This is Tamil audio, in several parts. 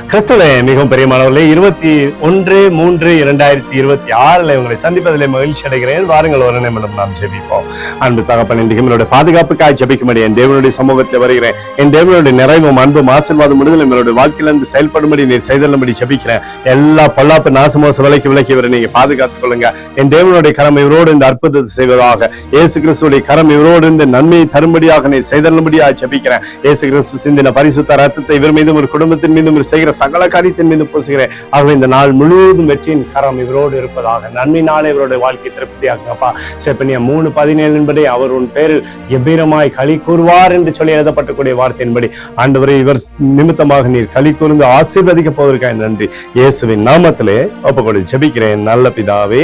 கிறிஸ்துவே மிகவும் பெரியமானவர்களே, 21/3/2026 உங்களை சந்திப்பதிலே மகிழ்ச்சி அடைகிறேன். வாருங்கள், ஒரு நிமிடம் நாம் ஜெபிப்போம். அன்பு தகப்பன், இன்றைக்கு என்னுடைய பாதுகாப்புக்காய் ஜெபிக்கும்படி என் தேவனுடைய சமூகத்தில் வருகிறேன். என் தேவனுடைய நிறைவும் அன்பும் ஆசீர்வாதம் விடுதலை என்னுடைய வாழ்க்கையிலிருந்து செயல்படும்படி நீர் செய்தல்லும்படி ஜெபிக்கிறேன். எல்லா பொல்லாப்பு நாசமோச விலக்கி இவரை நீங்க பாதுகாத்துக் கொள்ளுங்க. என் தேவனுடைய கரம் இவரோடு இந்த அற்புதத்தை செய்வதாக. இயேசு கிறிஸ்துடைய கரம் இவரோடு இந்த நன்மையை தரும்படியாக நீர் செய்தல்லும்படியாக ஜெபிக்கிறேன். இயேசு கிறிஸ்து சிந்தின பரிசுத்த ரத்தத்தை இவர் மீதும் ஒரு குடும்பத்தின் மீதும் செய்கிற சகல காரியத்தின் மீது பூசுகிறேன். ஆகவே இந்த நாள் முழுவதும் வெற்றியின் கரம் இவரோடு இருப்பதாக. நன்மை நாளே இவருடைய வாழ்க்கை திருப்தியாக்குங்கப்பா. செப்பனியா 3:17 என்பதை அவர் உன் பேரில் கம்பீரமாய் களி கூறுவார் என்று சொல்லி எழுதப்பட்டக்கூடிய வார்த்தையின்படி ஆண்டவரே, இவர் நிமித்தமாக நீர் களி கூர்ந்து ஆசீர்வதிக்க போவதற்காக நன்றி. இயேசுவின் நாமத்திலே ஒப்புக்கொண்டு ஜெபிக்கிறேன் நல்ல பிதாவே,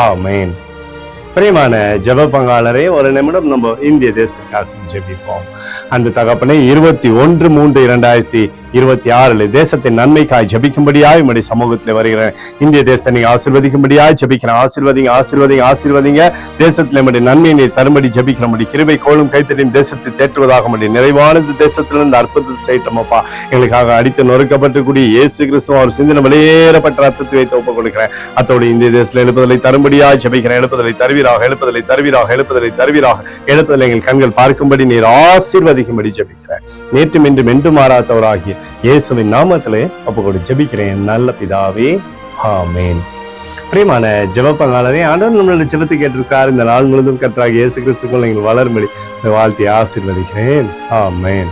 ஆமென். பிரியமான ஜெப பங்காளரே, ஒரு நிமிடம் நம்ம இந்திய தேசத்துக்காக ஜெபிப்போம். அந்த தகப்பனை 21/3/2026 தேசத்தின் நன்மைக்காய் ஜபிக்கும்படியாய் உம்முடைய சமூகத்தில் வருகிறேன். இந்திய தேசத்தை நீங்க ஆசீர்வதிக்கும்படியாய் ஜபிக்கிறேன். ஆசீர்வதிங்க. தேசத்தில் நம்முடைய நன்மையை நீர் தரும்படி ஜபிக்கிறோம். கிருபை கோளும் கைத்தடியும் தேசத்தை தேற்றுவதாக முடியும். நிறைவானது தேசத்திலிருந்து அற்புதத்தை செய்யட்டோமப்பா. எங்களுக்காக அடித்து நொறுக்கப்பட்டுக்கூடிய இயேசு கிறிஸ்துவ அவர் சிந்தனை வெளியேறப்பட்ட ரத்தத்தை வைத்து ஒப்புக் கொடுக்கிறேன். அத்தோடு இந்திய தேசத்தில் எழுப்புதலை தரும்படியாய் ஜபிக்கிறேன். எழுப்புதலை எங்கள் கண்கள் பார்க்கும்படி நீர் ஆசீர்வதிக்கும்படி ஜபிக்கிறேன். நேற்றும் இன்றும் என்றும் மாறாதவராகிய இயேசுவின் நாமத்திலே ஒப்புக்கொண்டு ஜெபிக்கிறேன் நல்ல பிதாவே, ஆமென். பிரியமான ஜெப பங்காளரே, ஆண்டவர் நம்மளுடைய ஜெபத்தை கேட்டிருக்கார். இந்த நாள் முழுவதும் கர்த்தராகிய இயேசு கிறிஸ்துக்குள் நீங்கள் வளரும்படி வாழ்த்தி ஆசீர்வதிக்கிறேன். ஆமென்.